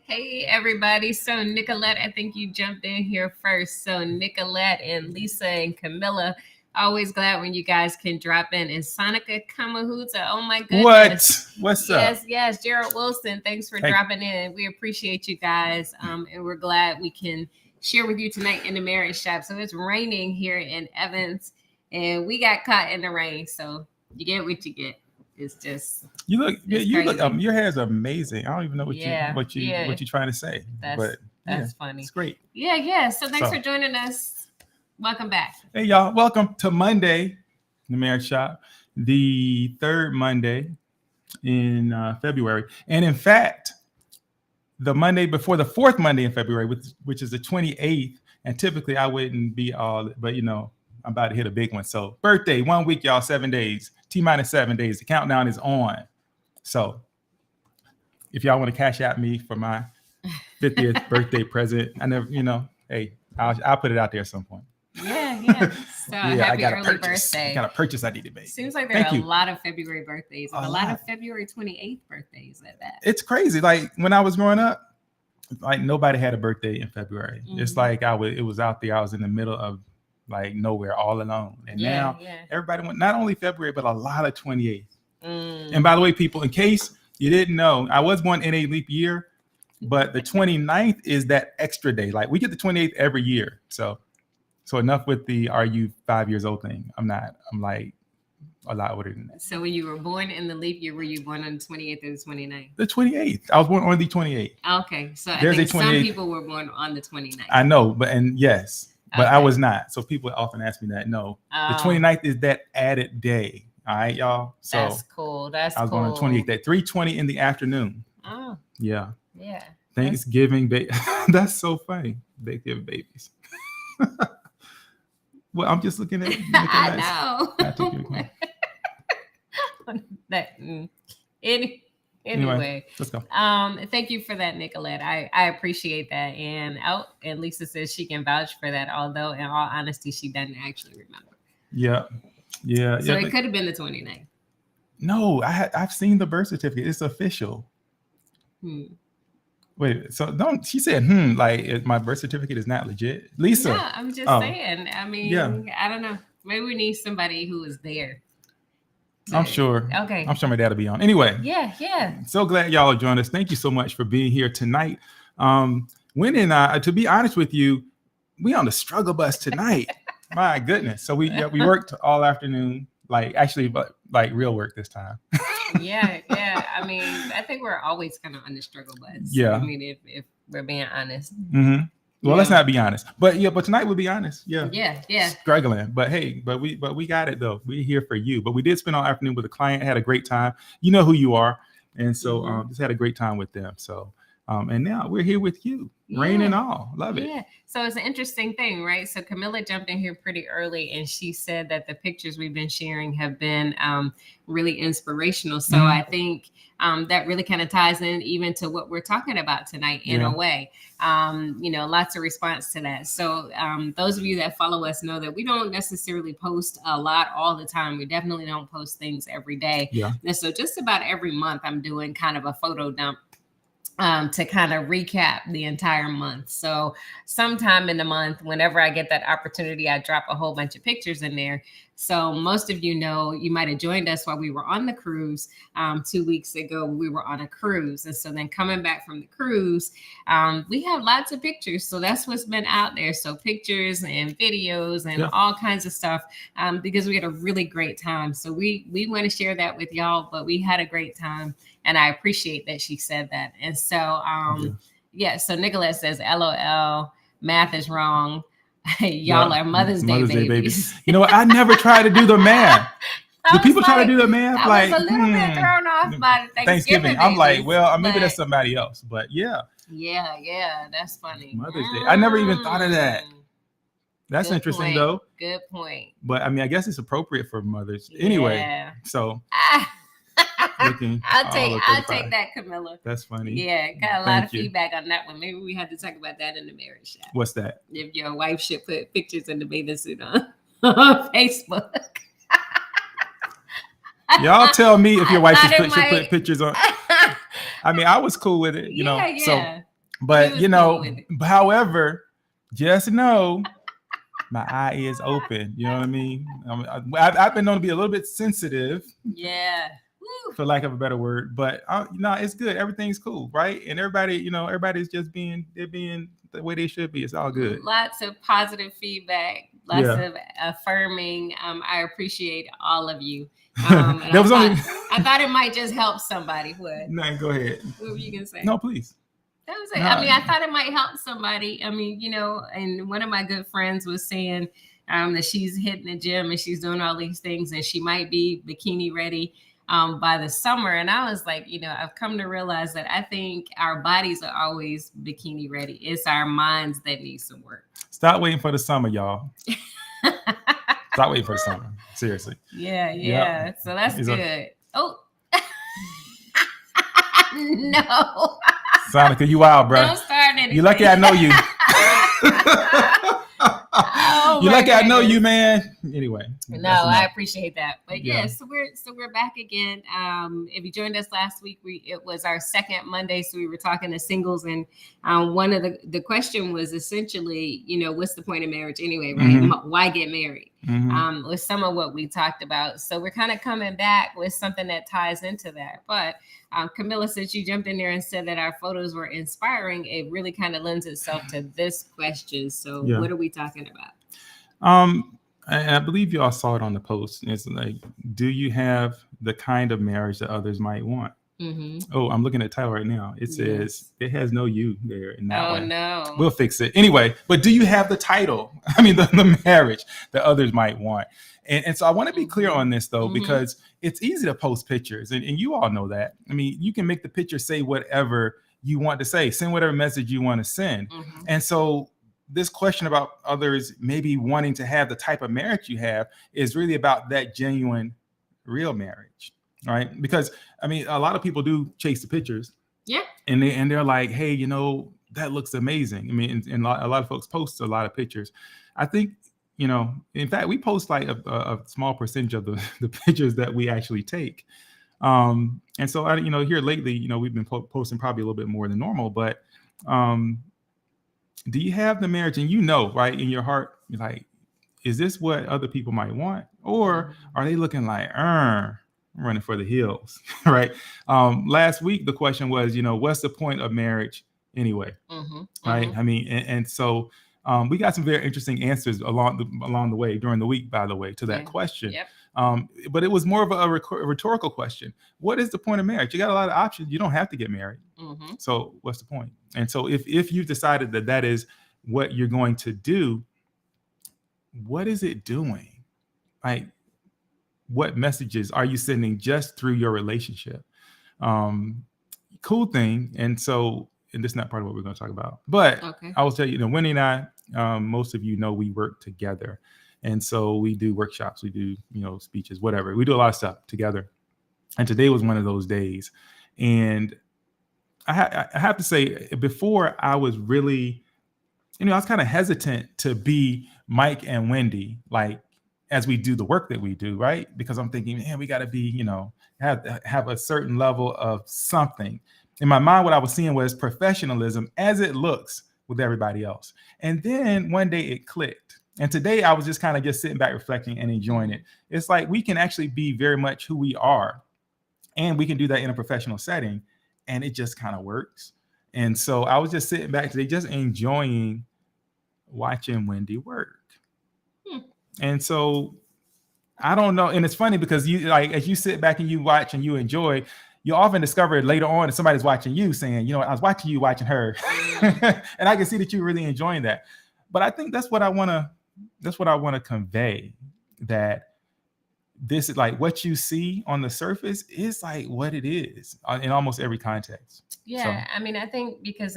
Hey everybody. So Nicolette, I think you jumped in here first. So Nicolette and Lisa and Camilla, always glad when you guys can drop in. And Sonica Kamahuta, oh my goodness. What's yes, up? Yes, Gerald Wilson, thanks for dropping in. We appreciate you guys. And we're glad we can share with you tonight in the Marriage Shop. So it's raining here in Evans and we got caught in the rain. So you get what you get. It's just you look your hair is amazing. I don't even know what you're trying to say. That's funny. It's great. Yeah. So thanks for joining us. Welcome back. Hey y'all, welcome to Monday, the Marriage Shop, the third Monday in February. And in fact, the Monday before the fourth Monday in February, which is the 28th. And typically I wouldn't be all, but I'm about to hit a big one. So birthday, 1 week, y'all, 7 days. T-minus 7 days. The countdown is on. So if y'all want to cash out me for my 50th birthday present, I never, hey, I'll put it out there at some point. Yeah. So happy early birthday. I got a purchase I need to make. Seems like there are a lot of February birthdays and a lot of February 28th birthdays at that. It's crazy. Like when I was growing up, like nobody had a birthday in February. Mm-hmm. It's like it was out there. I was in the middle of like nowhere, all alone. And now everybody went not only February, but a lot of 28th. And by the way, people, in case you didn't know, I was born in a leap year, but the 29th is that extra day. Like we get the 28th every year. So enough with the are you 5 years old thing. I'm not. I'm like a lot older than that. So when you were born in the leap year, were you born on the 28th or the 29th? The 28th. I was born on the 28th. Okay. So I think some people were born on the 29th. I know, yes. But I was not. So people often ask me that. No, the 29th is that added day. All right, y'all. So that's cool. I was born on the 28th at 3:20 in the afternoon. Oh. Yeah. Yeah. Thanksgiving baby. That's so funny. Thanksgiving babies. Well, I'm just looking at. I know. Anyway, let's go. Thank you for that, Nicolette. I appreciate that. And Lisa says she can vouch for that, although in all honesty, she doesn't actually remember. Yeah. So it could have been the 29th. No, I've seen the birth certificate. It's official. Wait, so don't she said, like my birth certificate is not legit? Lisa. Yeah, I'm just saying. I mean, I don't know. Maybe we need somebody who is there. I'm sure. Okay. I'm sure my dad will be on. Anyway. Yeah. So glad y'all joined us. Thank you so much for being here tonight. Wendy and I, to be honest with you, we on the struggle bus tonight. My goodness. So we worked all afternoon, like real work this time. Yeah. I mean, I think we're always kind of on the struggle bus. Yeah. I mean, if we're being honest. Mm-hmm. Well, let's not be honest. But tonight we'll be honest. Yeah. Struggling. But hey, but we got it though. We're here for you. But we did spend all afternoon with a client, had a great time. You know who you are. And so just had a great time with them. So and now we're here with you, rain and all. Love it. Yeah. So it's an interesting thing, right? So Camilla jumped in here pretty early and she said that the pictures we've been sharing have been really inspirational. So I think that really kind of ties in even to what we're talking about tonight in a way. Lots of response to that. So those of you that follow us know that we don't necessarily post a lot all the time. We definitely don't post things every day. Yeah. And so just about every month I'm doing kind of a photo dump to kind of recap the entire month. So sometime in the month, whenever I get that opportunity, I drop a whole bunch of pictures in there. So most of you know, you might have joined us while we were on the cruise 2 weeks ago. We were on a cruise. And so then coming back from the cruise, we have lots of pictures. So that's what's been out there. So pictures and videos and all kinds of stuff because we had a really great time. So we want to share that with y'all, but we had a great time. And I appreciate that she said that. And so, so Nicholas says, LOL, math is wrong. Y'all are Mother's Day babies. You know what? I never try to do the math. Do people try to do the math? I was a little bit thrown off by the Thanksgiving. I'm like, well, maybe that's somebody else. But yeah. Yeah, that's funny. Mother's Day. I never even thought of that. That's Good interesting, point. though. Good point. But I mean, I guess it's appropriate for mothers. Anyway, so. I'll take that, Camilla. That's funny. Yeah, got a lot of feedback on that one. Maybe we had to talk about that in the marriage chat. What's that? If your wife should put pictures in the bathing suit on Facebook. Y'all tell me if your wife should put pictures on. I mean, I was cool with it, you know. Yeah. So, but however, just know my eye is open. You know what I mean? I've been known to be a little bit sensitive. Yeah. For lack of a better word, but it's good. Everything's cool, right? And everybody's just being the way they should be. It's all good. Lots of positive feedback, lots of affirming. I appreciate all of you. I thought it might just help somebody. What? No, go ahead. What were you gonna say? No, please. That was it. No. I mean, I thought it might help somebody. I mean, and one of my good friends was saying that she's hitting the gym and she's doing all these things and she might be bikini ready by the summer. And I was like, I've come to realize that I think our bodies are always bikini ready. It's our minds that need some work. Stop waiting for the summer, y'all. Stop waiting for the summer. Seriously. Yeah. Yep. So that's good. Oh. No. Sonica, you wild, bro. Don't start anything. You lucky I know you. You lucky I know you, man. Anyway. No, I appreciate that. But so we're back again. If you joined us last week, it was our second Monday, so we were talking to singles, and one of the question was essentially, what's the point of marriage anyway, right? Mm-hmm. Why get married? Mm-hmm. Was some of what we talked about. So we're kind of coming back with something that ties into that. But Camilla, since you jumped in there and said that our photos were inspiring, it really kind of lends itself to this question. So what are we talking about? I believe you all saw it on the post. It's like, do you have the kind of marriage that others might want? Mm-hmm. Oh, I'm looking at the title right now. It says it has no you there in that way. Oh no, we'll fix it anyway. But do you have the title? I mean, the marriage that others might want. And so I want to be clear on this though, because it's easy to post pictures, and you all know that. I mean, you can make the picture say whatever you want to say, send whatever message you want to send, and so. This question about others maybe wanting to have the type of marriage you have is really about that genuine, real marriage, right? Because I mean, a lot of people do chase the pictures, and they're like, hey, that looks amazing. I mean, and a lot of folks post a lot of pictures. I think, in fact, we post like a small percentage of the pictures that we actually take, and so here lately, we've been posting probably a little bit more than normal, but. Do you have the marriage and right in your heart, like, is this what other people might want? Or are they looking like, I'm running for the hills, right? Last week, the question was, what's the point of marriage anyway? Right? I mean, and so we got some very interesting answers along the way during the week, by the way, to that question. Yep. But it was more of a rhetorical question. What is the point of marriage? You got a lot of options. You don't have to get married. So what's the point? And so if you've decided that is what you're going to do, what is it doing? Like, what messages are you sending just through your relationship? Cool thing. And this is not part of what we're going to talk about. But I will tell you, Wendy and I, most of you know, we work together. And so we do workshops, we do, speeches, whatever. We do a lot of stuff together. And today was one of those days. And I have to say, before I was really, I was kind of hesitant to be Mike and Wendy, like, as we do the work that we do, right? Because I'm thinking, man, we got to be, have a certain level of something. In my mind, what I was seeing was professionalism as it looks with everybody else. And then one day it clicked. And today I was just kind of just sitting back, reflecting and enjoying it. It's like we can actually be very much who we are. And we can do that in a professional setting. And it just kind of works. And so I was just sitting back today, just enjoying watching Wendy work. And so I don't know. And it's funny because as you sit back and you watch and you enjoy, you often discover later on that somebody's watching you saying, I was watching you watching her. And I can see that you're really enjoying that. But I think that's what I want to convey, that this is like what you see on the surface is like what it is in almost every context. Yeah. So. I mean, I think because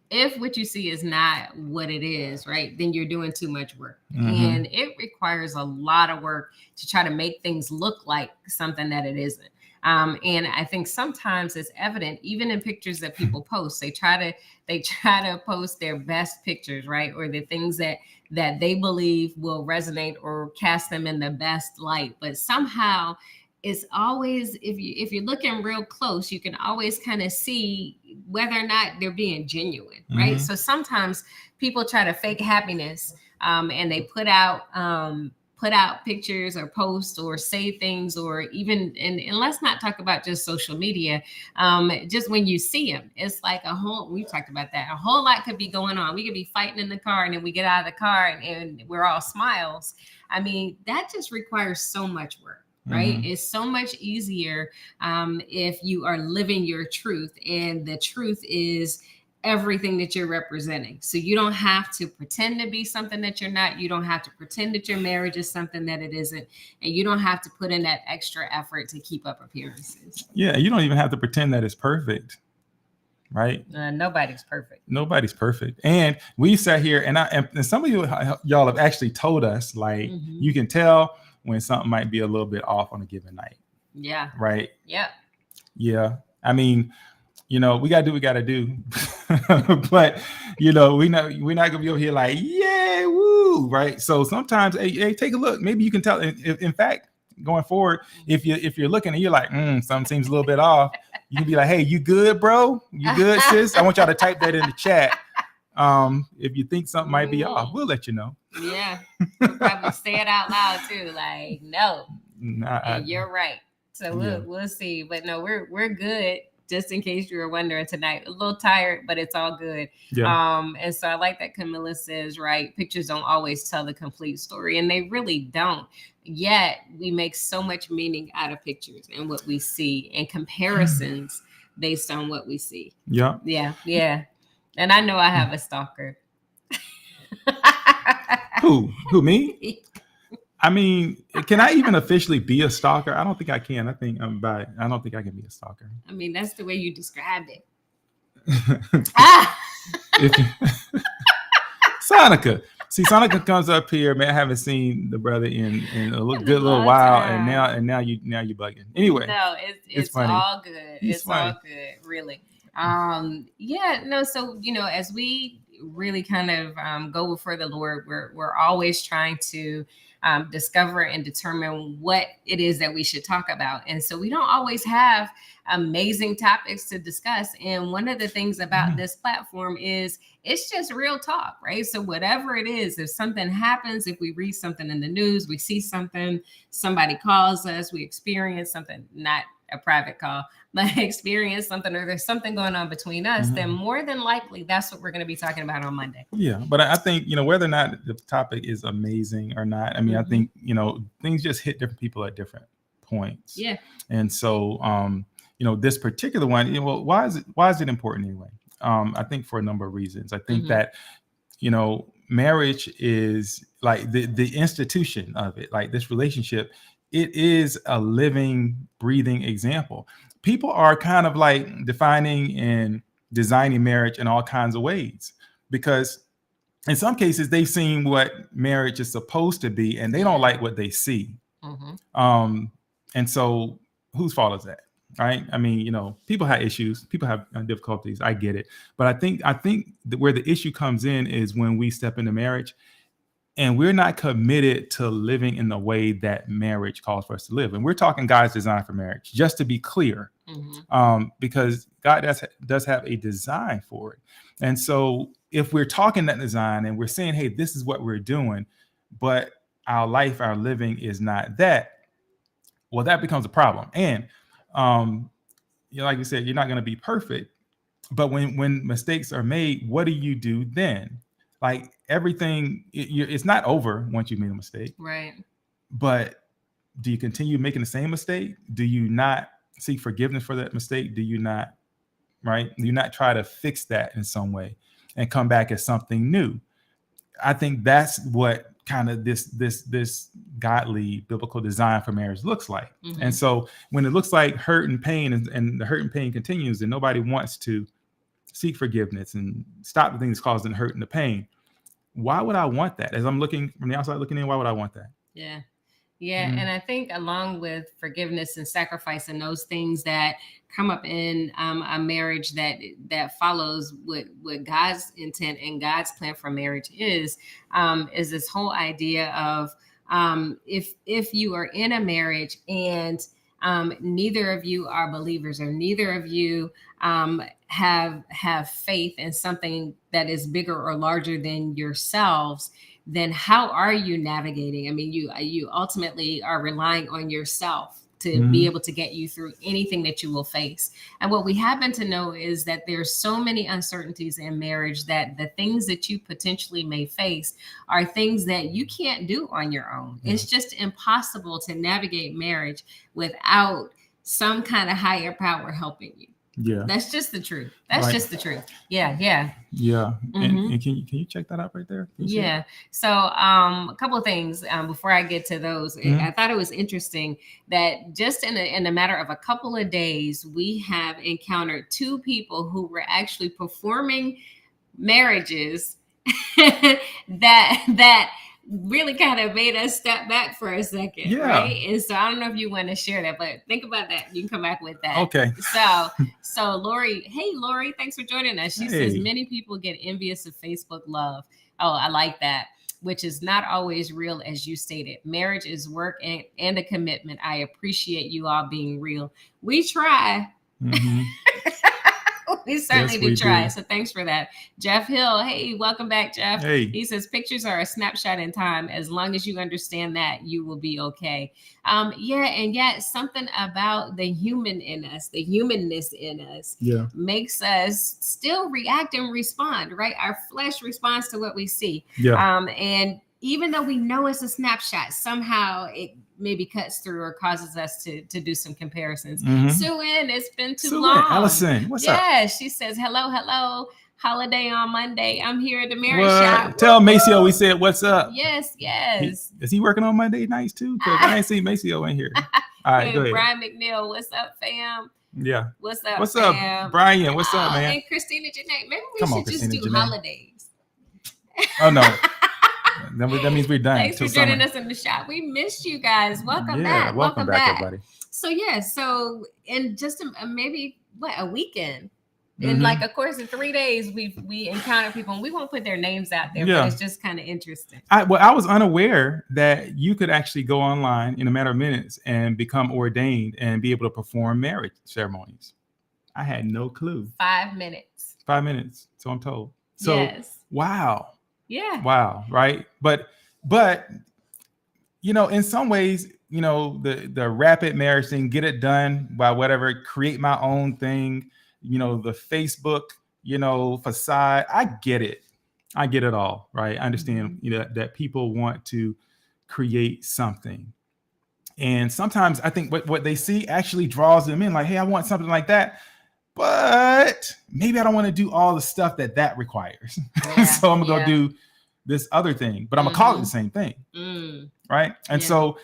if what you see is not what it is, right, then you're doing too much work. And it requires a lot of work to try to make things look like something that it isn't. And I think sometimes it's evident, even in pictures that people post, they try to post their best pictures, right? Or the things that they believe will resonate or cast them in the best light. But somehow it's always, if you're looking real close, you can always kind of see whether or not they're being genuine, right? So sometimes people try to fake happiness, and they put out pictures or posts or say things, or even, and let's not talk about just social media. Just when you see them, it's like we talked about that. A whole lot could be going on. We could be fighting in the car, and then we get out of the car and we're all smiles. I mean, that just requires so much work. Right. It's so much easier if you are living your truth, and the truth is everything that you're representing. So you don't have to pretend to be something that you're not. You don't have to pretend that your marriage is something that it isn't. And you don't have to put in that extra effort to keep up appearances. Yeah. You don't even have to pretend that it's perfect. Right. Nobody's perfect. Nobody's perfect. And we sat here and some of y'all have actually told us, like, you can tell when something might be a little bit off on a given night. Yeah. Right. Yep. Yeah. I mean, we got to do what we got to do. But, we're not going to be over here like, yeah, woo. Right. So sometimes, hey, take a look. Maybe you can tell. In fact, going forward, if you're looking and you're like, something seems a little bit off, you can be like, hey, you good, bro? You good, sis? I want y'all to type that in the chat. If you think something might be off, we'll let you know. Yeah. Probably say it out loud too. Like, no, you're right. So we'll see. But no, we're good. Just in case you were wondering tonight, a little tired, but it's all good. Yeah. And so I like that Camilla says, right, pictures don't always tell the complete story, and they really don't. Yet we make so much meaning out of pictures and what we see, and comparisons based on what we see. Yeah. Yeah. Yeah. And I know I have a stalker. Who, me? I mean, can I even officially be a stalker? I don't think I can. I don't think I can be a stalker. I mean, that's the way you described it. Sonica. See, Sonica comes up here, man. I haven't seen the brother in a good little while, and now you bugging. Anyway, no, it's all good. It's all good, really. So as we really kind of go before the Lord, we're always trying to discover and determine what it is that we should talk about. And so we don't always have amazing topics to discuss. And one of the things about this platform is it's just real talk, right? So whatever it is, if something happens, if we read something in the news, we see something, somebody calls us, we experience something, not a private call, but experience something, or there's something going on between us, then more than likely that's what we're going to be talking about on Monday. Yeah, but I think, whether or not the topic is amazing or not, I mean, I think, things just hit different people at different points. Yeah. And so, this particular one, why is it important anyway? I think for a number of reasons. I think that, marriage is like the institution of it, like this relationship, it is a living, breathing example. People are kind of like defining and designing marriage in all kinds of ways, because in some cases they've seen what marriage is supposed to be and they don't like what they see. And so whose fault is that? Right. I mean, people have issues, people have difficulties. I get it. But I think that where the issue comes in is when we step into marriage and we're not committed to living in the way that marriage calls for us to live. And we're talking God's design for marriage, just to be clear, because God does have a design for it. And so if we're talking that design and we're saying, hey, this is what we're doing, but our life, our living is not that, well, that becomes a problem. And, like you said, you're not going to be perfect. But when mistakes are made, what do you do then? Like everything, it's not over once you made a mistake. Right. But do you continue making the same mistake? Do you not seek forgiveness for that mistake? Do you not, right? Do you not try to fix that in some way and come back as something new? I think that's what kind of this godly biblical design for marriage looks like. And so when it looks like hurt and pain and the hurt and pain continues and nobody wants to seek forgiveness and stop the things causing hurt and the pain, why would I want that? As I'm looking from the outside looking in, why would I want that? Yeah. And I think along with forgiveness and sacrifice and those things that come up in a marriage that follows what God's intent and God's plan for marriage is this whole idea of if you are in a marriage and neither of you are believers or neither of you have faith in something that is bigger or larger than yourselves, then how are you navigating? I mean, you ultimately are relying on yourself to be able to get you through anything that you will face. And what we happen to know is that there's so many uncertainties in marriage that the things that you potentially may face are things that you can't do on your own. It's just impossible to navigate marriage without some kind of higher power helping you. Yeah, that's just the truth. That's just the truth. Yeah. And can you check that out right there? Yeah. So a couple of things before I get to those. I thought it was interesting that just in a matter of a couple of days, we have encountered two people who were actually performing marriages that really kind of made us step back for a second. Yeah. Right. And so I don't know if you want to share that, but think about that. You can come back with that. Okay. So Lori, hey, Lori, thanks for joining us. She says many people get envious of Facebook love. Oh, I like that. Which is not always real, as you stated. Marriage is work and a commitment. I appreciate you all being real. We try. We certainly do try. So thanks for that. Jeff Hill. Hey, welcome back, Jeff. Hey. He says pictures are a snapshot in time. As long as you understand that, you will be okay. And yet something about the human in us, the humanness in us makes us still react and respond, right? Our flesh responds to what we see. And even though we know it's a snapshot, somehow it maybe cuts through or causes us to do some comparisons. Sue-Ann, it's been too long. Allison, what's up? Yeah, she says, hello. Holiday on Monday. I'm here at the marriage shop. Tell Maceo we said what's up. Yes. Is he working on Monday nights too? Because I ain't seen Maceo in here. All right, go ahead. Brian McNeil, what's up, fam? Yeah. What's up, up, Brian? What's up, man? And Christina Janae. Maybe we should just do holidays. Oh, no. That means we're done. Thanks for joining us in the shop. We missed you guys. Welcome back. Welcome back, everybody. So in just maybe a weekend, And like, of course, in 3 days, we encounter people, and we won't put their names out there, but it's just kind of interesting. I was unaware that you could actually go online in a matter of minutes and become ordained and be able to perform marriage ceremonies. I had no clue. 5 minutes. 5 minutes. So I'm told. So yes. Wow. Yeah. Wow. Right. But in some ways, the rapid marriage thing, get it done by whatever, create my own thing, the Facebook, facade. I get it. I get it all. Right. I understand, that people want to create something. And sometimes I think what they see actually draws them in, like, hey, I want something like that. But maybe I don't want to do all the stuff that requires. Yeah, so I'm going to go do this other thing, but I'm going to call it the same thing. Right. And so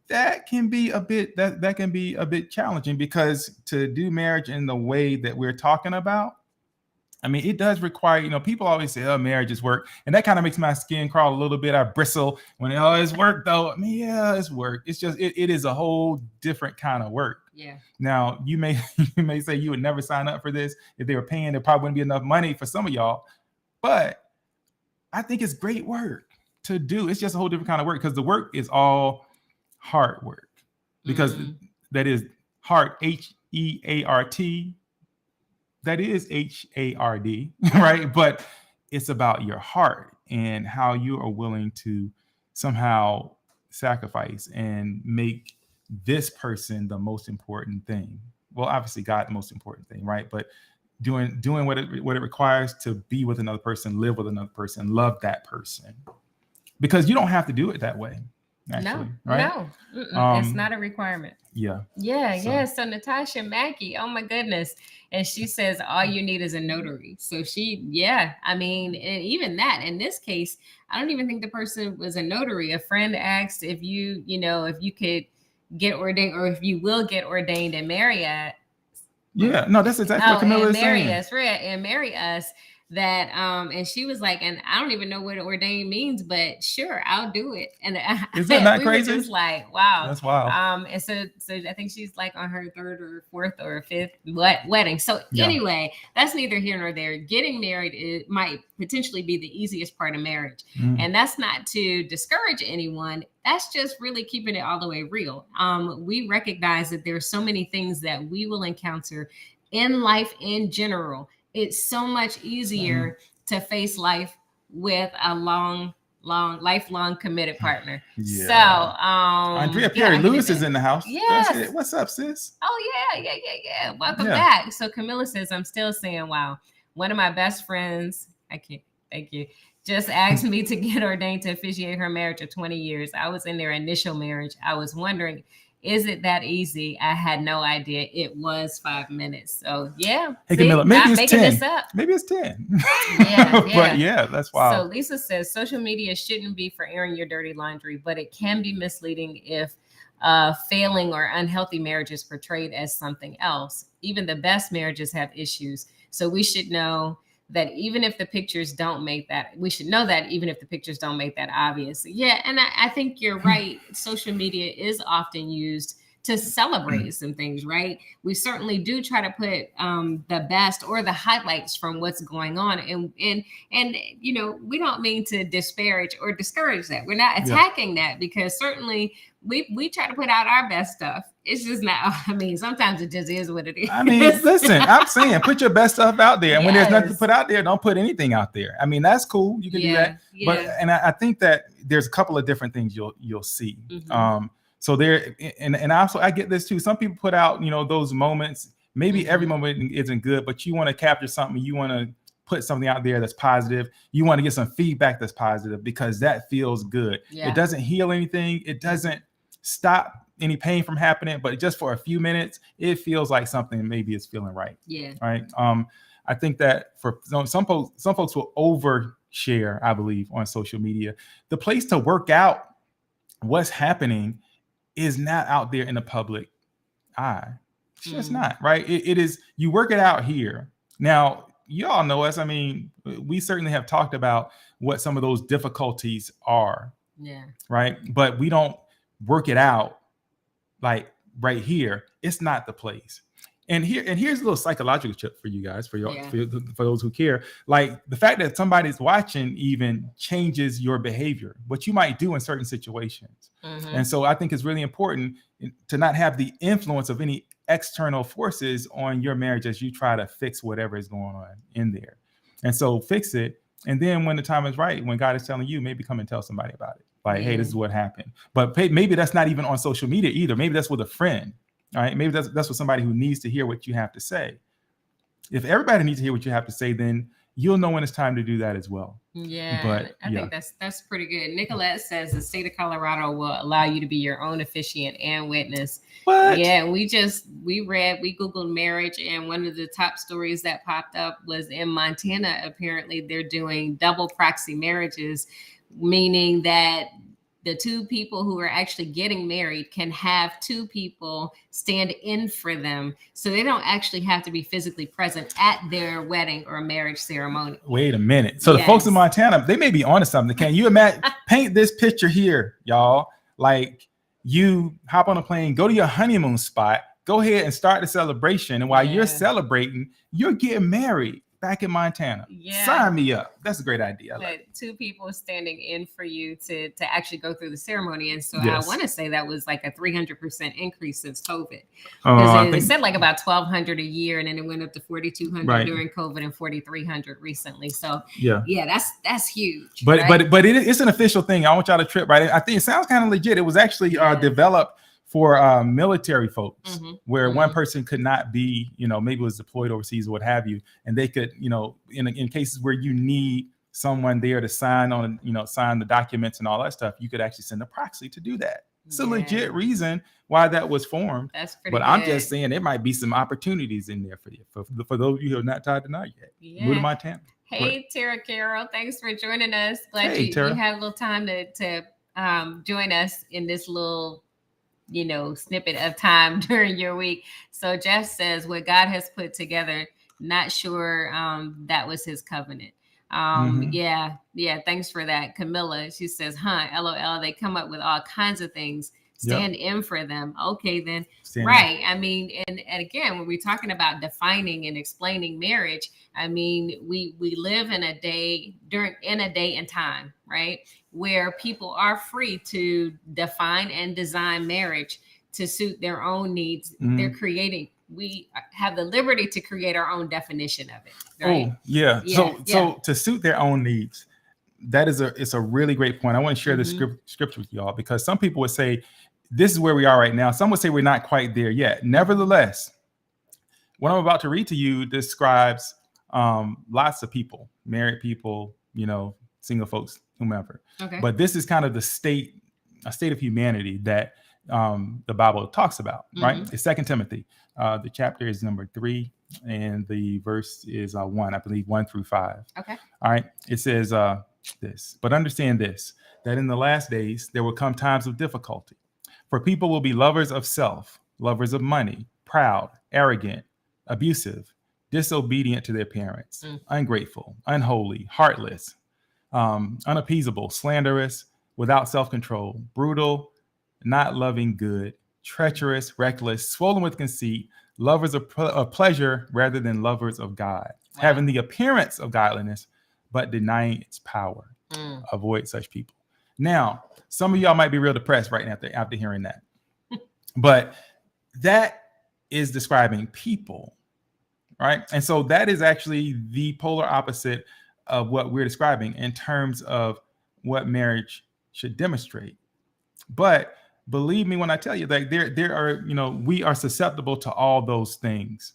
that can be a bit challenging, because to do marriage in the way that we're talking about, I mean, it does require, people always say, oh, marriage is work. And that kind of makes my skin crawl a little bit. I bristle when, it's work though. I mean, yeah, it's work. It's just, it is a whole different kind of work. Yeah. Now, you may say you would never sign up for this. If they were paying, there probably wouldn't be enough money for some of y'all. But I think it's great work to do. It's just a whole different kind of work, because the work is all hard work, because that is heart, H-E-A-R-T. That is H-A-R-D, right? But it's about your heart and how you are willing to somehow sacrifice and make this person the most important thing. Well, obviously God, the most important thing, right? But doing what it requires to be with another person, live with another person, love that person, because you don't have to do it that way. Actually, no, it's not a requirement. Yeah. So Natasha Mackey, oh my goodness, and she says all you need is a notary. So I mean, and even that, in this case, I don't even think the person was a notary. A friend asked if you could get ordained, or if you will get ordained and marry us. Yeah, no, that's exactly what Camilla is saying. And marry us. That and she was like, and I don't even know what ordained means, but sure, I'll do it. And is that not crazy? Were just like, wow, that's wild. And so I think she's like on her 3rd or 4th or 5th wedding. So anyway, that's neither here nor there. Getting married might potentially be the easiest part of marriage, and that's not to discourage anyone. That's just really keeping it all the way real. We recognize that there are so many things that we will encounter in life in general. It's so much easier to face life with a lifelong committed partner. Yeah. So, Andrea Perry Lewis is in the house. Yes. What's up, sis? Oh yeah. Welcome back. So Camilla says, I'm still saying, wow. One of my best friends, thank you, just asked me to get ordained to officiate her marriage of 20 years. I was in their initial marriage. I was wondering, is it that easy? I had no idea. It was 5 minutes. So yeah. Hey, Camilla, maybe it's 10. This up. Maybe it's 10. Yeah. But yeah, that's wild. So Lisa says social media shouldn't be for airing your dirty laundry, but it can be misleading if failing or unhealthy marriage is portrayed as something else. Even the best marriages have issues. So we should know that even if the pictures don't make that, we should know that even if the pictures don't make that obvious. Yeah. And I think you're right. Social media is often used to celebrate some things, right? We certainly do try to put the best or the highlights from what's going on. And we don't mean to disparage or discourage that. We're not attacking that, because certainly we try to put out our best stuff. It's just not, I mean, sometimes it just is what it is. I mean, listen, I'm saying put your best stuff out there. And when there's nothing to put out there, don't put anything out there. I mean, that's cool. You can do that. But I think that there's a couple of different things you'll see. So there, and also I get this too. Some people put out, those moments. Maybe every moment isn't good, but you want to capture something. You want to put something out there that's positive. You want to get some feedback that's positive, because that feels good. Yeah. It doesn't heal anything. It doesn't stop any pain from happening, but just for a few minutes, it feels like something maybe is feeling right. Yeah. Right. I think that for some folks will overshare, I believe, on social media. The place to work out what's happening is not out there in the public eye. It's just not, right? It is, you work it out here. Now, you all know us. I mean, we certainly have talked about what some of those difficulties are. Yeah. Right. But we don't work it out like right here. It's not the place. And here's a little psychological tip for you guys, for those who care. Like the fact that somebody's watching even changes your behavior, what you might do in certain situations. And so I think it's really important to not have the influence of any external forces on your marriage as you try to fix whatever is going on in there. And so fix it. And then when the time is right, when God is telling you, maybe come and tell somebody about it. Like, hey, this is what happened. But maybe that's not even on social media either. Maybe that's with a friend. All right. Maybe that's with somebody who needs to hear what you have to say. If everybody needs to hear what you have to say, then you'll know when it's time to do that as well. Yeah, but I think that's pretty good. Nicolette says the state of Colorado will allow you to be your own officiant and witness. What? Yeah, we Googled marriage, and one of the top stories that popped up was in Montana. Apparently, they're doing double proxy marriages, meaning that the two people who are actually getting married can have two people stand in for them. So they don't actually have to be physically present at their wedding or marriage ceremony. Wait a minute. So the folks in Montana, they may be onto something. Can you imagine? Paint this picture here, y'all. Like you hop on a plane, go to your honeymoon spot, go ahead and start the celebration. And while you're celebrating, you're getting married back in Montana. Yeah. Sign me up. That's a great idea. Two people standing in for you to actually go through the ceremony. And so I want to say that was like a 300% increase since COVID. Because it said like about 1,200 a year, and then it went up to 4,200 during COVID and 4,300 recently. So that's huge. But it's an official thing. I want y'all to trip, right? I think it sounds kind of legit. It was actually developed for military folks, where one person could not be, maybe was deployed overseas or what have you, and they could, in cases where you need someone there to sign on, sign the documents and all that stuff, you could actually send a proxy to do that. It's a legit reason why that was formed. That's pretty. But good. I'm just saying there might be some opportunities in there for you, for those of you who are not tied to knot yet. Yeah. Move to Montana. Hey, Tara Carroll, thanks for joining us. Glad you had a little time to join us in this little snippet of time during your week. So Jeff says, what God has put together, not sure that was his covenant. Yeah. Thanks for that. Camilla, she says, LOL, they come up with all kinds of things. Stand in for them. Okay, then. Right. I mean, and again, when we're talking about defining and explaining marriage, I mean, we live in a day and time, right, where people are free to define and design marriage to suit their own needs. They're creating. We have the liberty to create our own definition of it. Right? Oh, yeah. So to suit their own needs, it's a really great point. I want to share this scripture with y'all, because some people would say, this is where we are right now. Some would say we're not quite there yet. Nevertheless, what I'm about to read to you describes lots of people, married people, single folks, whomever. Okay. But this is kind of a state of humanity that the Bible talks about, right? It's 2 Timothy. The chapter is number 3, and the verse is 1, I believe, 1 through 5. Okay. All right. It says this, but understand this, that in the last days there will come times of difficulty. For people will be lovers of self, lovers of money, proud, arrogant, abusive, disobedient to their parents, ungrateful, unholy, heartless, unappeasable, slanderous, without self-control, brutal, not loving good, treacherous, reckless, swollen with conceit, lovers of pleasure rather than lovers of God, having the appearance of godliness, but denying its power. Avoid such people. Now, some of y'all might be real depressed right now after hearing that. But that is describing people, right? And so that is actually the polar opposite of what we're describing in terms of what marriage should demonstrate. But believe me when I tell you that there are, we are susceptible to all those things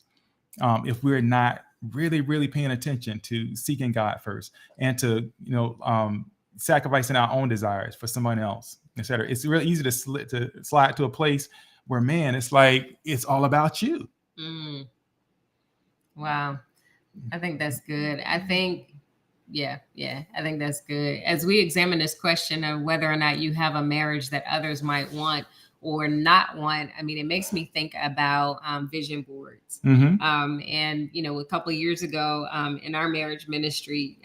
if we're not really, really paying attention to seeking God first and to, sacrificing our own desires for someone else, etc. It's really easy to slide to a place where, man, it's like it's all about you. Wow, I think that's good. I think that's good. As we examine this question of whether or not you have a marriage that others might want or not want, I mean, it makes me think about vision boards. And, a couple of years ago in our marriage ministry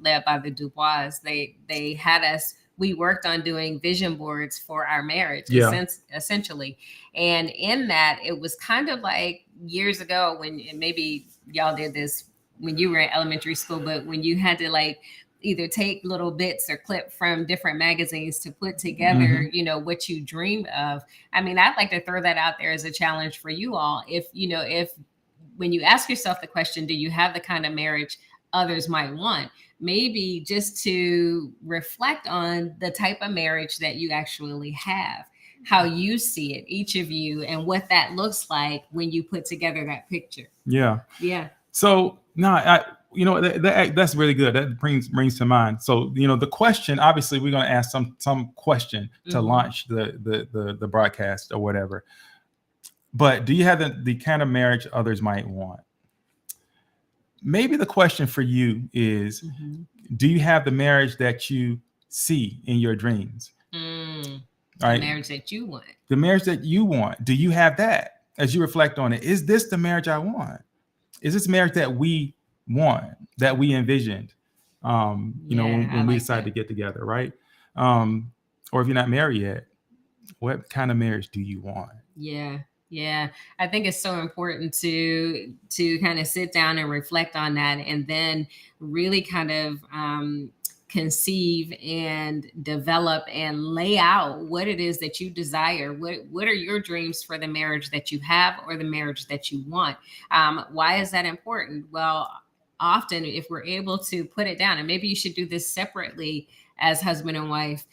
led by the Dubois, they had us we worked on doing vision boards for our marriage, Yeah. essentially. And in that, it was kind of like years ago when, and maybe y'all did this when you were in elementary school, but when you had to like either take little bits or clip from different magazines to put together, you know, what you dreamed of. I mean, I'd like to throw that out there as a challenge for you all. If, you know, if when you ask yourself the question, do you have the kind of marriage others might want? Maybe just to reflect on the type of marriage that you actually have, how you see it, each of you, and what that looks like when you put together that picture. Yeah. Yeah. So you know, that's really good. That brings to mind. So, you know, the question, obviously we're going to ask some question to launch the broadcast or whatever. But do you have the kind of marriage others might want? Maybe the question for you is, do you have the marriage that you see in your dreams? The right? marriage that you want. The marriage that you want. Do you have that as you reflect on it? Is this the marriage I want? Is this marriage that we want, that we envisioned, you know, when we decided to get together, right? Or if you're not married yet, what kind of marriage do you want? Yeah. Yeah, I think it's so important to kind of sit down and reflect on that, and then really kind of conceive and develop and lay out what it is that you desire. What are your dreams for the marriage that you have or the marriage that you want? Why is that important? Well, often if we're able to put it down, and maybe you should do this separately as husband and wife,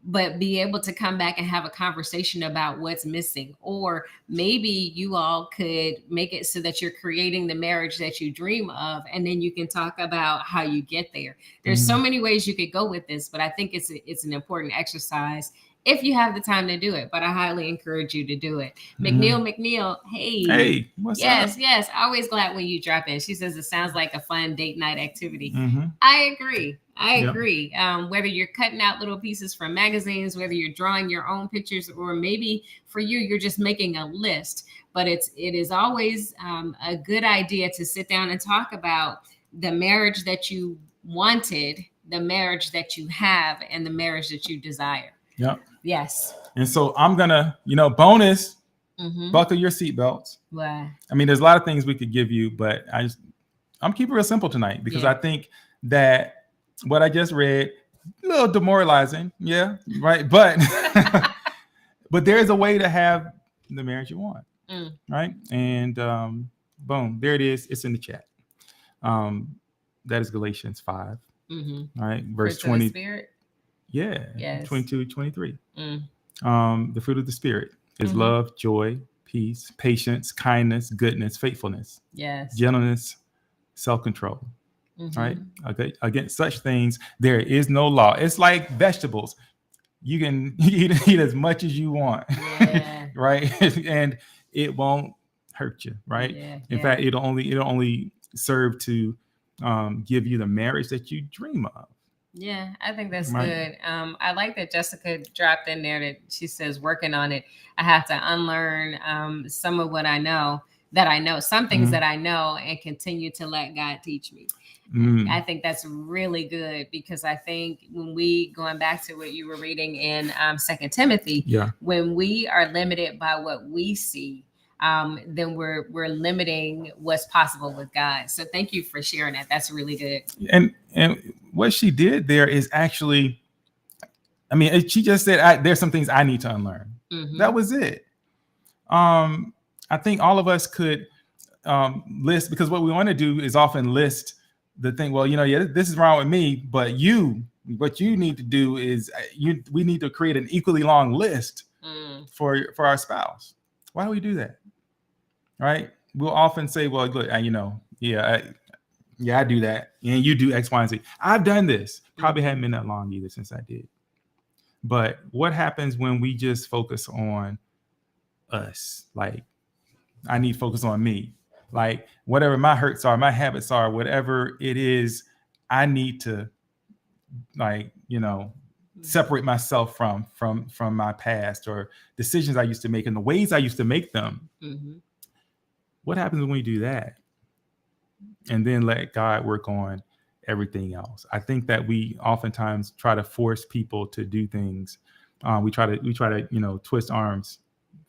but be able to come back and have a conversation about what's missing. Or maybe you all could make it so that you're creating the marriage that you dream of, and then you can talk about how you get there. There's so many ways you could go with this, but I think it's an important exercise if you have the time to do it. But I highly encourage you to do it. McNeil, hey, what's up? Yes, always glad when you drop in. She says it sounds like a fun date night activity. Mm-hmm. I agree. Whether you're cutting out little pieces from magazines, whether you're drawing your own pictures, or maybe for you, you're just making a list. But it is always a good idea to sit down and talk about the marriage that you wanted, the marriage that you have, and the marriage that you desire. Yep. Yes. And so I'm gonna, bonus, buckle your seatbelts. Wow. I mean, there's a lot of things we could give you, but I'm keeping it real simple tonight, because I think that what I just read, a little demoralizing, yeah, right. But but there is a way to have the marriage you want, right? And boom, there it is. It's in the chat. That is Galatians 5, right, verse 20. Spirit. Yeah, yes. 22, 23. The fruit of the Spirit is love, joy, peace, patience, kindness, goodness, faithfulness, gentleness, self-control. Right? Okay. Against such things, there is no law. It's like vegetables. You can eat as much as you want, right? And it won't hurt you, right? In fact, it'll only serve to give you the marriage that you dream of. Yeah, I think that's good. I like that Jessica dropped in there that she says, working on it, I have to unlearn some of what I know, some things that I know, and continue to let God teach me. I think that's really good, because I think when going back to what you were reading in 2 Timothy, when we are limited by what we see, then we're limiting what's possible with God. So thank you for sharing that. That's really good. And what she did there is actually, I mean, she just said, there's some things I need to unlearn. That was it. I think all of us could list, because what we want to do is often list the thing. Well, this is wrong with me, but what you need to do is we need to create an equally long list for our spouse. Why do we do that? Right? We'll often say, well, look, I do that, and you do X, Y, and Z. I've done this. Probably hadn't been that long either since I did. But what happens when we just focus on us? Like, I need to focus on me. Like, whatever my hurts are, my habits are, whatever it is, I need to, separate myself from my past, or decisions I used to make and the ways I used to make them. What happens when we do that? And then let God work on everything else. I think that we oftentimes try to force people to do things. We try to twist arms,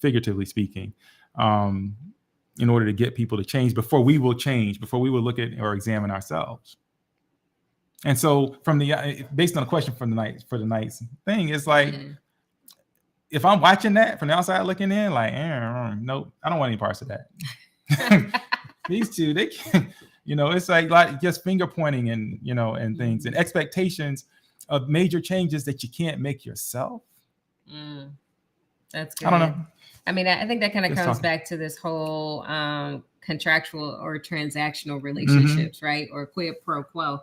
figuratively speaking, in order to get people to change before we will change, before we will look at or examine ourselves. And so based on the question for the night's thing, it's like, if I'm watching that from the outside looking in, like, nope, I don't want any parts of that. These two, they can, it's like just finger pointing and, and things and expectations of major changes that you can't make yourself. That's good. I don't know. I mean, I think that kind of comes back to this whole contractual or transactional relationships, right? Or quid pro quo.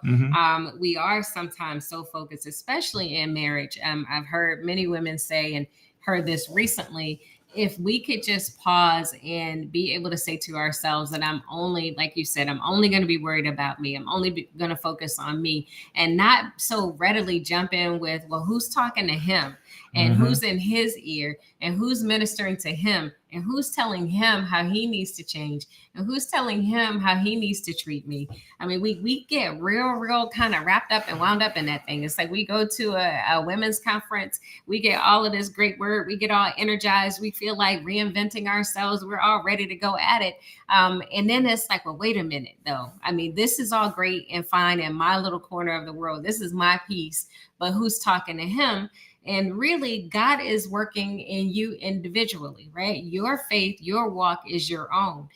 We are sometimes so focused, especially in marriage. I've heard many women say, and heard this recently, if we could just pause and be able to say to ourselves that I'm only, like you said, I'm only going to be worried about me. I'm only going to focus on me, and not so readily jump in with, well, who's talking to him, and who's in his ear, and who's ministering to him, and who's telling him how he needs to change, and who's telling him how he needs to treat me. I mean, we get real kind of wrapped up and wound up in that thing. It's like we go to a women's conference, we get all of this great word, we get all energized, we feel like reinventing ourselves, we're all ready to go at it. And then it's like, well, wait a minute though. I mean, this is all great and fine in my little corner of the world. This is my piece, but who's talking to him? And really, God is working in you individually, right? Your faith, your walk is your own.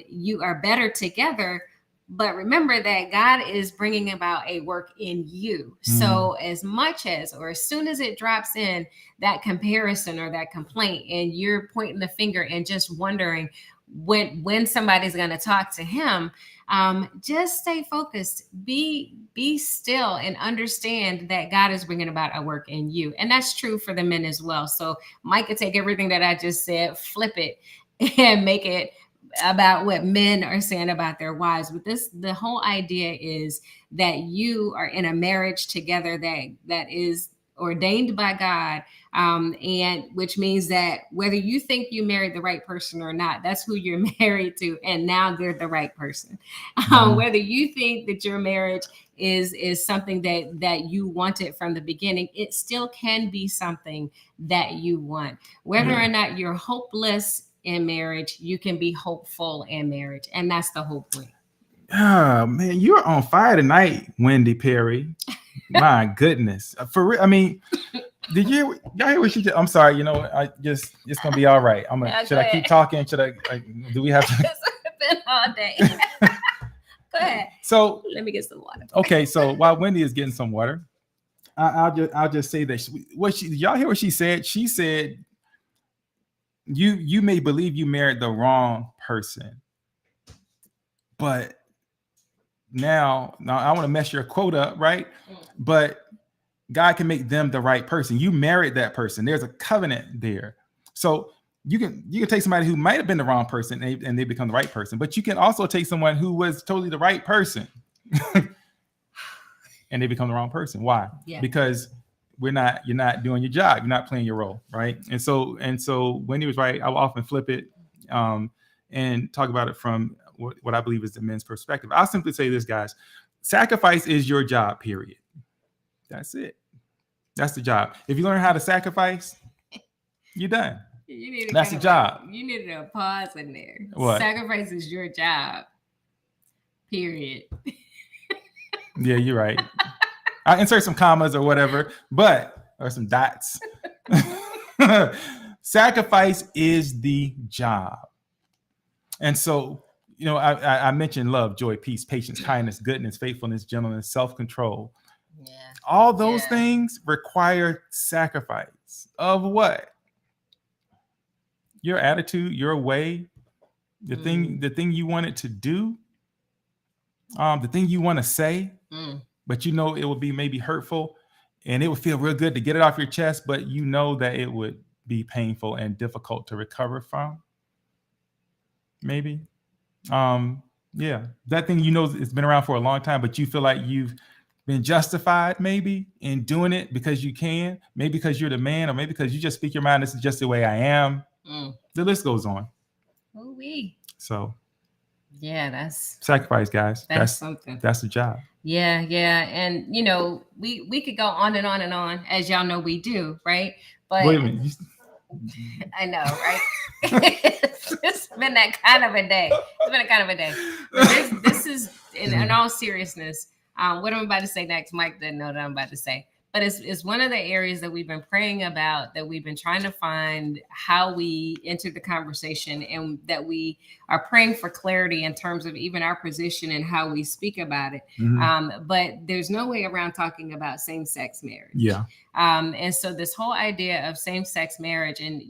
You are better together, but remember that God is bringing about a work in you. So as much as, or as soon as it drops in that comparison or that complaint, and you're pointing the finger and just wondering when somebody's going to talk to him, just stay focused, be still, and understand that God is bringing about a work in you. And that's true for the men as well. So Mike could take everything that I just said, flip it, and make it about what men are saying about their wives. But the whole idea is that you are in a marriage together that is ordained by God, and which means that whether you think you married the right person or not, that's who you're married to, and now they're the right person. Whether you think that your marriage is something that you wanted from the beginning, it still can be something that you want. Whether or not you're hopeless in marriage, you can be hopeful in marriage, and that's the whole point. Oh man, you're on fire tonight, Wendy Perry. My goodness, for real. I mean, y'all hear what she did? I'm sorry, it's gonna be all right. Should I keep talking? Should I? Do we have to? It's been all day. Go ahead. So let me get some water. Okay, so while Wendy is getting some water, I'll just say that y'all hear what she said? She said, you may believe you married the wrong person, but now I want to mess your quote up, right? But God can make them the right person. You married that person. There's a covenant there. So you can take somebody who might have been the wrong person and they become the right person, but you can also take someone who was totally the right person and they become the wrong person. Why? Yeah. Because you're not doing your job. You're not playing your role, right? And so Wendy was right. I will often flip it and talk about it from what I believe is the men's perspective. I'll simply say this, guys. Sacrifice is your job, period. That's it. That's the job. If you learn how to sacrifice, you're done. That's the job. You needed a pause in there. What? Sacrifice is your job, period. Yeah, you're right. I insert some commas or whatever, or some dots. Sacrifice is the job. And so, I mentioned love, joy, peace, patience, kindness, goodness, faithfulness, gentleness, self-control. Yeah. All those things require sacrifice of what? Your attitude, your way, the thing you wanted to do, the thing you want to say, but it would be maybe hurtful, and it would feel real good to get it off your chest, but that it would be painful and difficult to recover from. Maybe. That thing it's been around for a long time, but you feel like you've been justified maybe in doing it because you can, maybe because you're the man, or maybe because you just speak your mind. This is just the way I am. The list goes on. Ooh-wee. So Yeah, that's Sacrifice, guys. that's something. That's the job. Yeah, yeah. And we could go on and on and on, as y'all know we do, right? But Wait a minute. I know, right? It's been that kind of a day. It's been a kind of a day. But this is in all seriousness. What I'm about to say next, Mike didn't know that I'm about to say. But it's one of the areas that we've been praying about, that we've been trying to find how we enter the conversation, and that we are praying for clarity in terms of even our position and how we speak about it. Mhm. But there's no way around talking about same-sex marriage. Yeah. And so this whole idea of same-sex marriage, and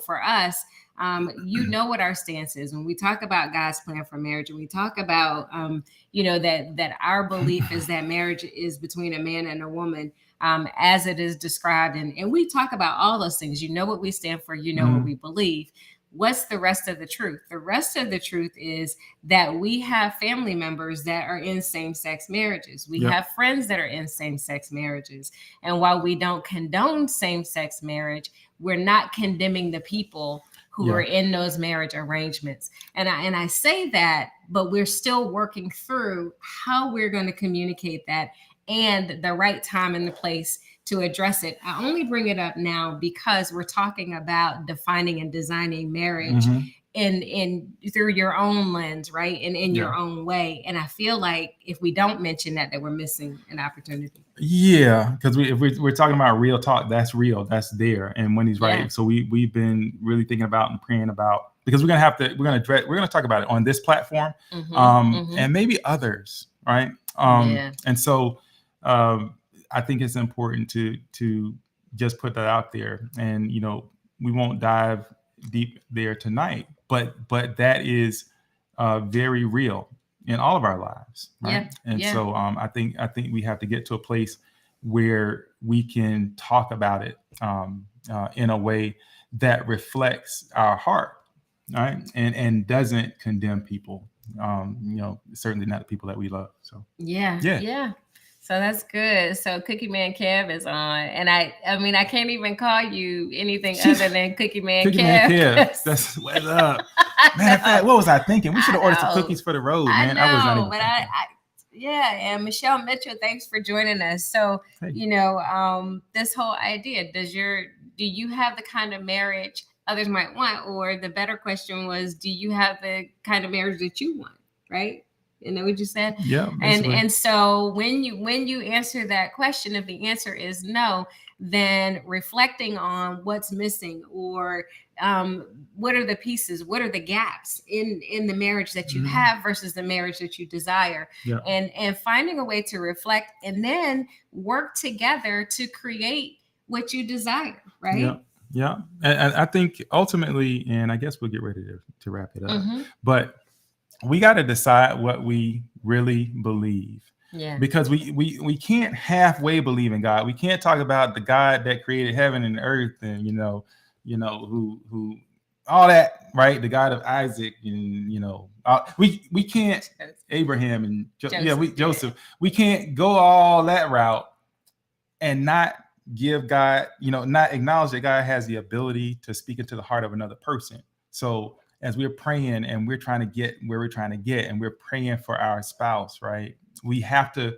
for us, what our stance is when we talk about God's plan for marriage, and we talk about that our belief is that marriage is between a man and a woman, as it is described, and we talk about all those things. What we stand for, what we believe. What's the rest of the truth? The rest of the truth is that we have family members that are in same-sex marriages. We have friends that are in same-sex marriages. And while we don't condone same-sex marriage, we're not condemning the people who are in those marriage arrangements. And I say that, but we're still working through how we're going to communicate that and the right time and the place to address it. I only bring it up now because we're talking about defining and designing marriage in through your own lens, right? And in your own way. And I feel like if we don't mention that we're missing an opportunity. Yeah, because if we're talking about real talk, that's real, that's there. And when he's right, so we've been really thinking about and praying about, because we're gonna talk about it on this platform, and maybe others, right? And so I think it's important to just put that out there, and we won't dive deep there tonight, but that is very real in all of our lives, right? So I think we have to get to a place where we can talk about it in a way that reflects our heart, right? And doesn't condemn people. Certainly not the people that we love. So yeah. So that's good. So Cookie Man Kev is on, and I mean I can't even call you anything other than Cookie Man Kev. Man Kev. That's what's up. Matter of fact, what was I thinking? We should have ordered some cookies for the road, man. I was not even thinking. And Michelle Mitchell, thanks for joining us. So this whole idea, do you have the kind of marriage others might want, or the better question was, do you have the kind of marriage that you want, right? You know what you said? Yeah. And so when you answer that question, if the answer is no, then reflecting on what's missing, or what are the pieces, what are the gaps in the marriage that you have versus the marriage that you desire, and finding a way to reflect and then work together to create what you desire, right? Yeah. And I think ultimately, and I guess we'll get ready to wrap it up, but we got to decide what we really believe. Because we can't halfway believe in God. We can't talk about the God that created heaven and earth, and who all that, right? The God of Isaac, and we can't, Abraham and Joseph. We can't go all that route and not give God, not acknowledge that God has the ability to speak into the heart of another person. So as we're praying and we're trying to get where we're trying to get, and we're praying for our spouse, right? We have to,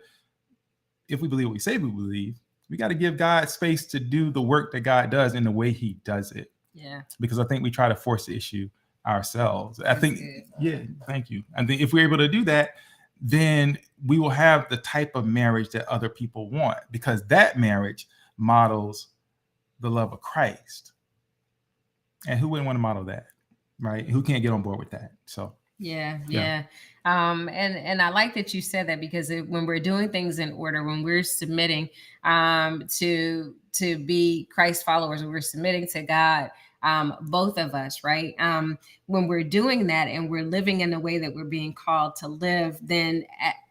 if we believe what we say we believe, we got to give God space to do the work that God does in the way he does it. Yeah. Because I think we try to force the issue ourselves. I think, thank you. I think if we're able to do that, then we will have the type of marriage that other people want, because that marriage models the love of Christ. And who wouldn't want to model that? Right? Who can't get on board with that? So yeah. And I like that you said that, because when we're doing things in order, when we're submitting to be Christ followers, when we're submitting to God, both of us, right? When we're doing that and we're living in the way that we're being called to live, then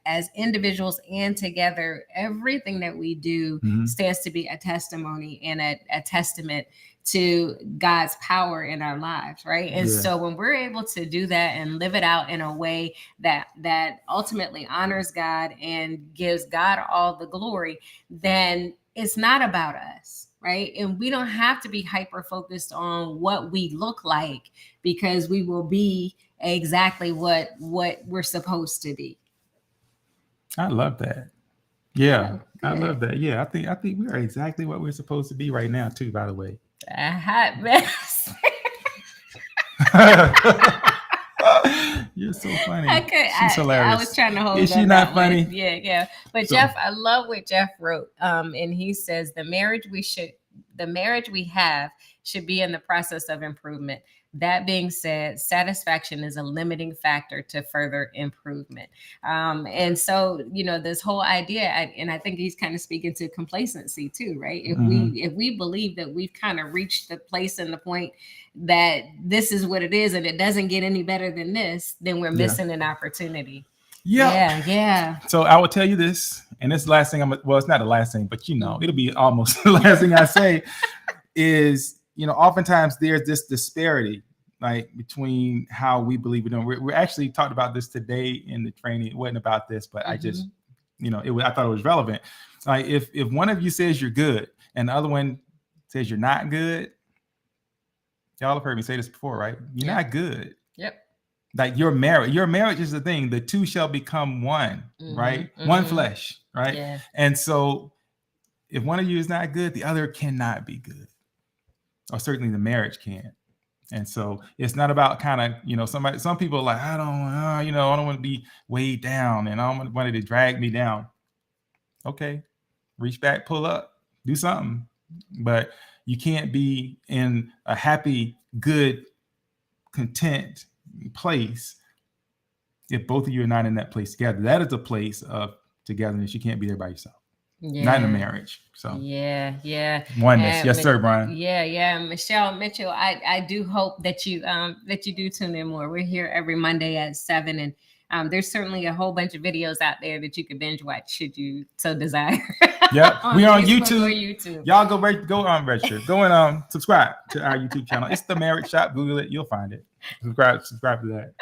as individuals and together, everything that we do stands to be a testimony and a testament to God's power in our lives, right? And so when we're able to do that and live it out in a way that ultimately honors God and gives God all the glory, then it's not about us. right? And we don't have to be hyper focused on what we look like, because we will be exactly what we're supposed to be. I love that. Yeah, I Good. love that. Yeah, I think we are exactly what we're supposed to be right now too, by the way. A hot mess. You're so funny. She's hilarious. I was trying to hold. Is she not funny? One. Yeah. But so, Jeff, I love what Jeff wrote. And he says the marriage we have should be in the process of improvement. That being said, satisfaction is a limiting factor to further improvement. And so, this whole idea, and I think he's kind of speaking to complacency too, right? If we believe that we've kind of reached the place and the point that this is what it is and it doesn't get any better than this, then we're missing an opportunity. Yeah. So I will tell you this, and this last thing it's not the last thing, but it'll be almost the last thing I say is, oftentimes there's this disparity, like between how we believe we're doing. We actually talked about this today in the training. It wasn't about this, but I just, I thought it was relevant. Like if one of you says you're good and the other one says you're not good, y'all have heard me say this before, right? You're not good. Yep. Like your marriage is the thing. The two shall become one, right? One flesh, right? Yeah. And so if one of you is not good, the other cannot be good. Or certainly the marriage can't. And so it's not about kind of, some people are like, I don't want to be weighed down and I don't want it to drag me down. Okay. Reach back, pull up, do something. But you can't be in a happy, good, content place if both of you are not in that place together. That is a place of togetherness. You can't be there by yourself. Yeah. Not in a marriage. So yeah. Oneness. Yes, sir, Brian. Yeah. Michelle Mitchell, I do hope that you do tune in more. We're here every Monday at 7, and there's certainly a whole bunch of videos out there that you could binge watch should you so desire. Yeah, we're on YouTube. Y'all go on register. Go and subscribe to our YouTube channel. It's The Marriage Shop. Google it, you'll find it. Subscribe to that.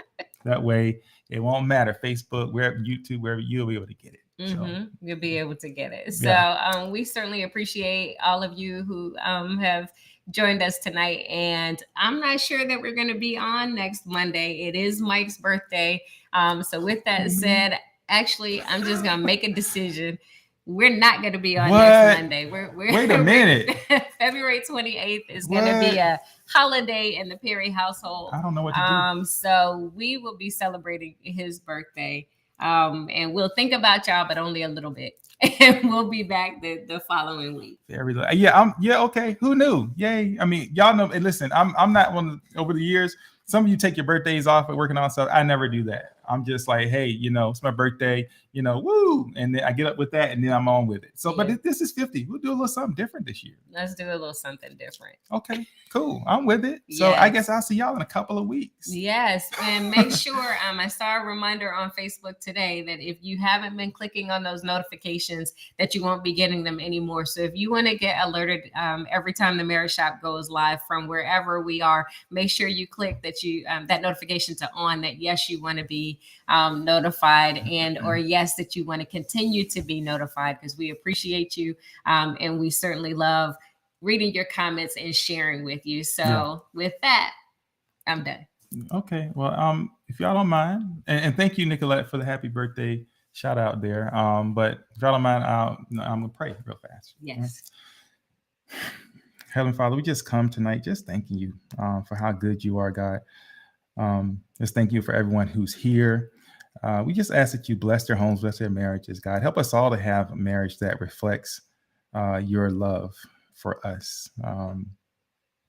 That way it won't matter. Facebook, wherever, YouTube, wherever, you'll be able to get it. So. You'll be able to get it. So we certainly appreciate all of you who have joined us tonight. And I'm not sure that we're going to be on next Monday. It is Mike's birthday. So with that said, actually, I'm just going to make a decision. We're not going to be on next Monday. Wait a minute. February 28th is going to be a holiday in the Perry household. I don't know what to do. So we will be celebrating his birthday. And we'll think about y'all, but only a little bit. And we'll be back the following week. Okay. Who knew? Yay. I mean, y'all know, and listen, I'm not one over the years. Some of you take your birthdays off at working on stuff. I never do that. I'm just like, hey, it's my birthday, woo. And then I get up with that and then I'm on with it. So, but this is 50. We'll do a little something different this year. Let's do a little something different. Okay, cool. I'm with it. So I guess I'll see y'all in a couple of weeks. Yes. And make sure, I saw a reminder on Facebook today that if you haven't been clicking on those notifications, that you won't be getting them anymore. So if you want to get alerted every time the Marriage Shop goes live from wherever we are, make sure you click that notification to on, that yes, you want to be notified, and or yes, that you want to continue to be notified, because we appreciate you, and we certainly love reading your comments and sharing with you. So with that, I'm done. Okay, well, if y'all don't mind, and thank you, Nicolette, for the happy birthday shout out there. But if y'all don't mind, I'm gonna pray real fast. Yes. Right? Heavenly Father, we just come tonight just thanking you for how good you are, God. Just thank you for everyone who's here. We just ask that you bless their homes, bless their marriages, God. Help us all to have a marriage that reflects your love for us.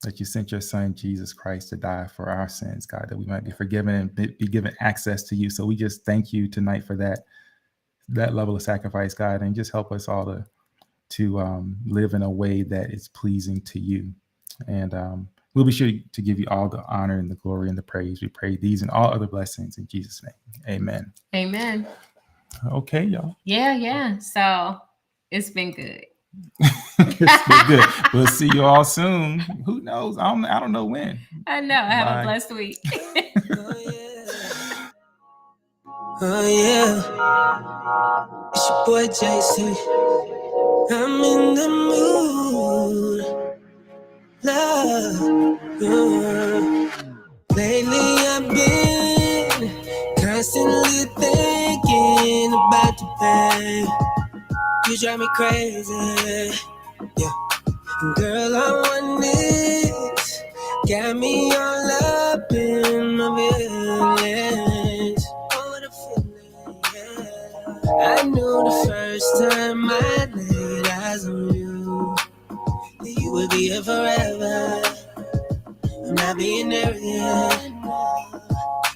That you sent your son, Jesus Christ, to die for our sins, God, that we might be forgiven and be given access to you. So we just thank you tonight for that level of sacrifice, God, and just help us all to live in a way that is pleasing to you. And we'll be sure to give you all the honor and the glory and the praise. We pray these and all other blessings in Jesus' name. Amen. Amen. Okay, y'all. Yeah. So it's been good. It's been good. We'll see you all soon. Who knows? I don't know when. I know. Have a blessed week. Oh yeah. It's your boy JC. I'm in the mood. love. Lately I've been constantly thinking about you, babe. You drive me crazy, yeah. Girl, I want this. Got me all up in my feelings. Oh, what a feeling, yeah. I knew the first time I laid eyes on you that you would be here forever. I'm not being arrogant,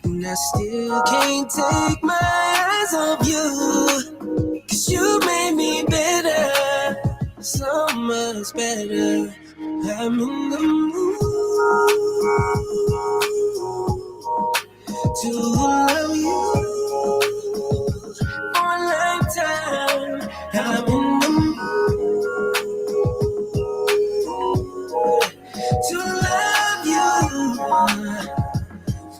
and I still can't take my eyes off you. 'Cause you made me better, so much better. I'm in the mood to love you for a lifetime. I'm in the mood to love you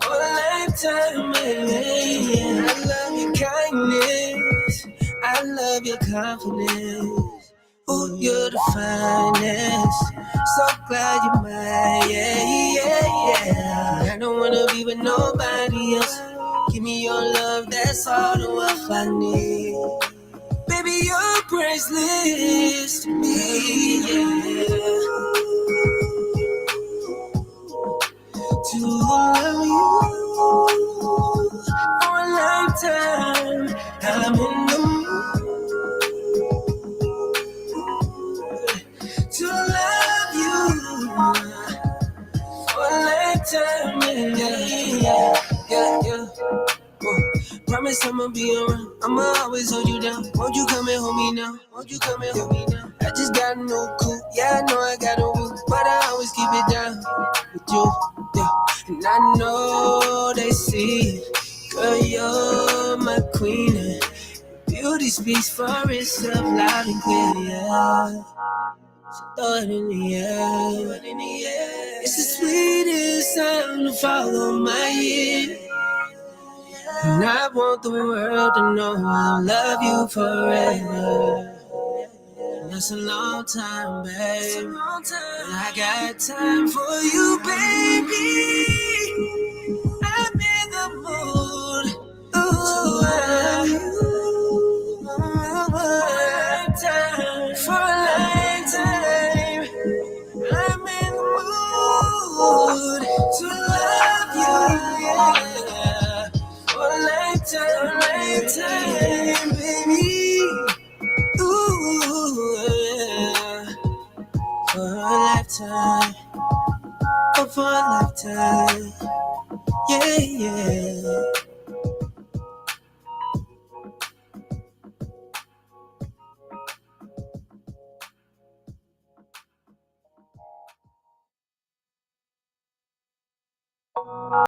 for a lifetime, baby. I love your kindness, I love your confidence. Ooh, you're the finest. So glad you're mine, yeah. I don't wanna be with nobody else. Give me your love, that's all the wealth I need. Baby, you're priceless to me, yeah. To love you for a lifetime. I'm in the mood to love you for a lifetime. Yeah. Promise I'ma be around. I'ma always hold you down. Won't you come and hold me now? Won't you come and hold me now? I just got a new coupe. Yeah, I know I got a woo, but I always keep it down with you. Yeah, and I know they see it. Girl, you're my queen. And beauty speaks for itself, loud and clear. Yeah. So throw it in the air. It's the sweetest sound to follow my ear. And I want the world to know I love you forever. And that's a long time, babe. But I got time for you, baby. I'm in the mood to love you for a lifetime. I'm in the mood to love you, yeah. For a lifetime, baby. Ooh, yeah. For a lifetime, oh, for a lifetime, yeah.